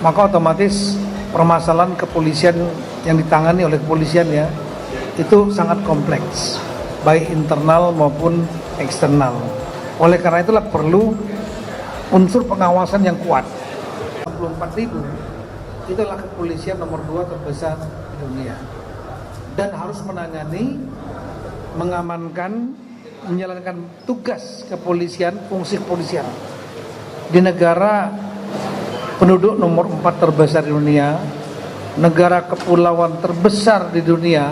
maka otomatis permasalahan kepolisian yang ditangani oleh kepolisian ya itu sangat kompleks, baik internal maupun eksternal. Oleh karena itulah perlu unsur pengawasan yang kuat. 64.000 itulah kepolisian nomor 2 terbesar di dunia dan harus menangani, mengamankan, menjalankan tugas kepolisian, fungsi kepolisian di negara penduduk nomor 4 terbesar di dunia, negara kepulauan terbesar di dunia,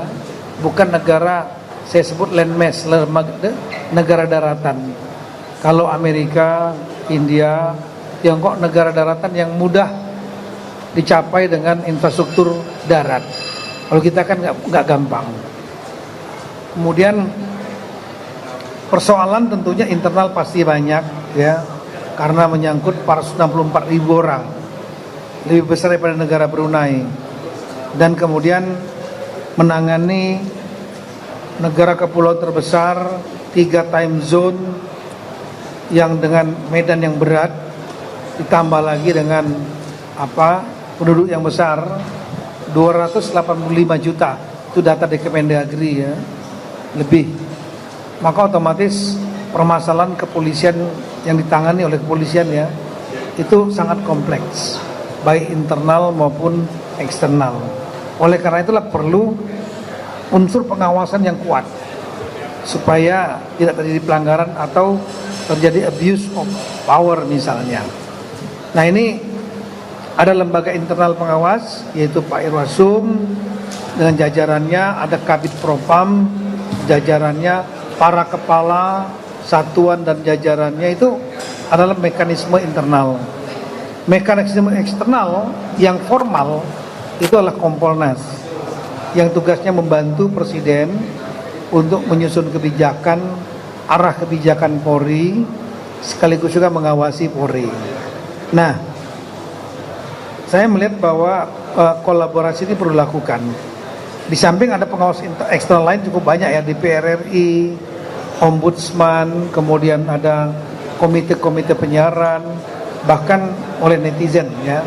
bukan negara saya sebut landmass, negara daratan. Kalau Amerika, India, Tiongkok negara daratan yang mudah dicapai dengan infrastruktur darat. Kalau kita kan nggak gampang. Kemudian persoalan tentunya internal pasti banyak ya, karena menyangkut 464.000 orang, lebih besar daripada negara Brunei, dan kemudian menangani negara kepulauan terbesar, 3 time zone yang dengan medan yang berat, ditambah lagi dengan penduduk yang besar, 285 juta, itu data di Kemendagri ya, lebih. Maka otomatis permasalahan kepolisian yang ditangani oleh kepolisian ya itu sangat kompleks, baik internal maupun eksternal. Oleh karena itulah perlu unsur pengawasan yang kuat supaya tidak terjadi pelanggaran atau terjadi abuse of power misalnya. Nah, ini ada lembaga internal pengawas yaitu Pak Irwasum dengan jajarannya, ada Kabid Propam jajarannya, para kepala satuan dan jajarannya, itu adalah mekanisme internal. Mekanisme eksternal yang formal itu adalah Kompolnas yang tugasnya membantu Presiden untuk menyusun kebijakan, arah kebijakan Polri, sekaligus juga mengawasi Polri. Nah, saya melihat bahwa kolaborasi ini perlu dilakukan. Di samping ada pengawas eksternal lain cukup banyak ya, DPR RI, Ombudsman, kemudian ada komite-komite penyiaran, bahkan oleh netizen ya.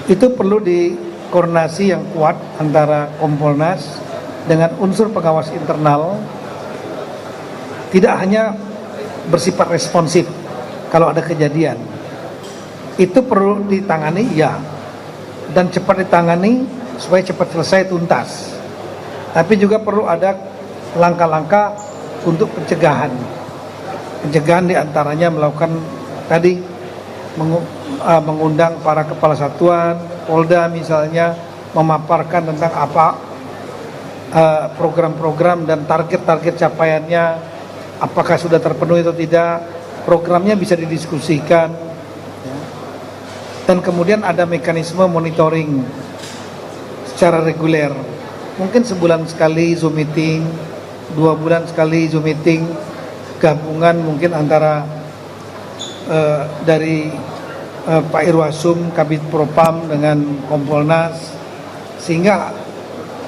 Itu perlu dikoordinasi yang kuat antara Kompolnas dengan unsur pengawas internal, tidak hanya bersifat responsif kalau ada kejadian. Itu perlu ditangani ya, dan cepat ditangani supaya cepat selesai tuntas. Tapi juga perlu ada langkah-langkah untuk pencegahan. Pencegahan diantaranya melakukan tadi mengundang para kepala satuan, Polda misalnya, memaparkan tentang apa program-program dan target-target capaiannya, apakah sudah terpenuhi atau tidak, programnya bisa didiskusikan, dan kemudian ada mekanisme monitoring secara reguler, mungkin sebulan sekali Zoom meeting, 2 bulan sekali Zoom meeting, gabungan mungkin antara dari Pak Irwasum, Kabid Propam dengan Kompolnas, sehingga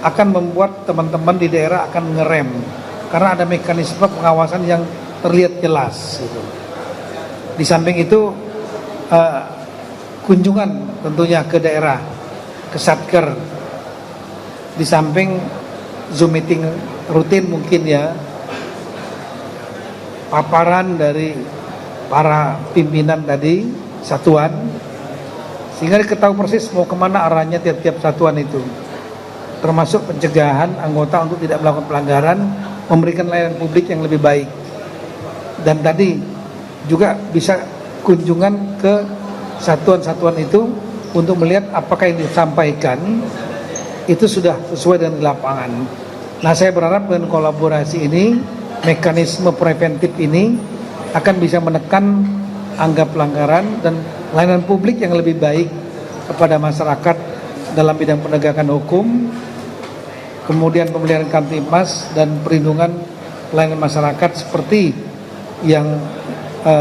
akan membuat teman-teman di daerah akan ngerem, karena ada mekanisme pengawasan yang terlihat jelas gitu. Di samping itu kunjungan tentunya ke daerah, ke Satker, di samping Zoom meeting rutin mungkin ya, paparan dari para pimpinan tadi satuan, sehingga diketahui persis mau kemana arahnya tiap-tiap satuan itu, termasuk pencegahan anggota untuk tidak melakukan pelanggaran, memberikan layanan publik yang lebih baik. Dan tadi juga bisa kunjungan ke satuan-satuan itu untuk melihat apakah yang disampaikan itu sudah sesuai dengan di lapangan. Nah, saya berharap dengan kolaborasi ini, mekanisme preventif ini akan bisa menekan angka pelanggaran dan layanan publik yang lebih baik kepada masyarakat dalam bidang penegakan hukum, kemudian pemeliharaan Kamtibmas dan perlindungan pelayanan masyarakat seperti yang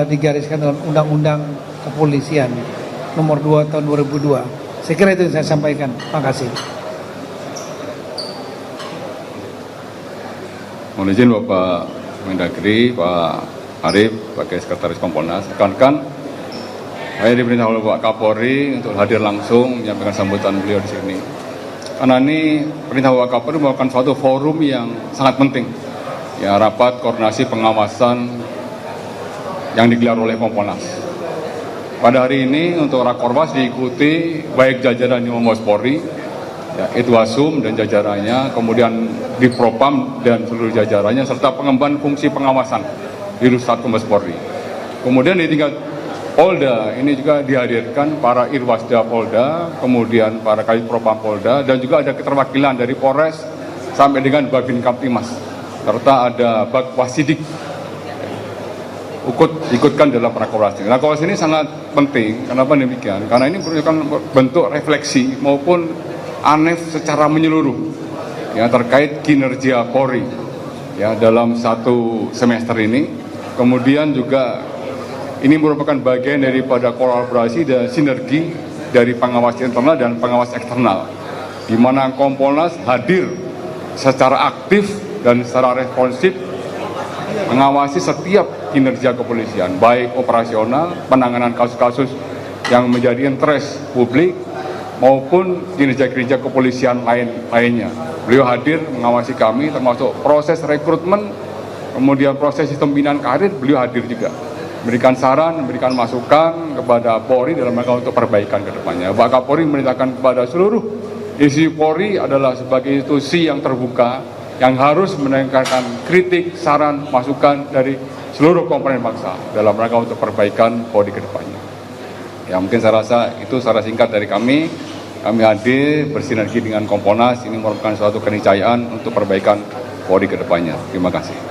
digariskan dalam Undang-Undang Kepolisian nomor 2 tahun 2002. Saya kira itu yang saya sampaikan. Terima kasih. Mohon izin Bapak Mendagri, Pak Arief, sebagai Sekretaris Kompolnas, rekan-rekan, Saya diperintah oleh Pak Kapolri untuk hadir langsung menyampaikan sambutan beliau di sini. Karena ini perintah Pak Kapolri merupakan suatu forum yang sangat penting. Ya, rapat koordinasi pengawasan yang digelar oleh Kompolnas. Pada hari ini untuk Rakorwas diikuti baik jajaran di Mabes Polri, ya, Itwasum dan jajarannya, kemudian di Propam dan seluruh jajarannya, serta pengemban fungsi pengawasan di Rusat Mabes Polri. Kemudian di tingkat Polda ini juga dihadirkan para Irwasda Polda, kemudian para Kadif Propam Polda, dan juga ada keterwakilan dari Polres sampai dengan Babin Kamtimas, serta ada Bakwasidik ikutkan dalam Rakorwas. Rakorwas ini sangat penting. Kenapa demikian? Karena ini merupakan bentuk refleksi maupun ANEF secara menyeluruh ya terkait kinerja Polri ya dalam satu semester ini. Kemudian juga ini merupakan bagian daripada kolaborasi dan sinergi dari pengawas internal dan pengawas eksternal, di mana Kompolnas hadir secara aktif dan secara responsif mengawasi setiap kinerja kepolisian, baik operasional, penanganan kasus-kasus yang menjadi interest publik, maupun kinerja-kinerja kepolisian lainnya. Beliau hadir mengawasi kami, termasuk proses rekrutmen, kemudian proses sistem pembinaan karir, beliau hadir juga. Memberikan saran, memberikan masukan kepada Polri dalam rangka untuk perbaikan ke depannya. Pak Kapolri memerintahkan kepada seluruh institusi Polri adalah sebagai institusi yang terbuka, yang harus mendengarkan kritik, saran, masukan dari seluruh komponen bangsa dalam rangka untuk perbaikan Polri ke depannya. Ya, mungkin saya rasa itu secara singkat dari kami. Kami hadir bersinergi dengan Kompolnas, ini merupakan suatu keniscayaan untuk perbaikan Polri ke depannya. Terima kasih.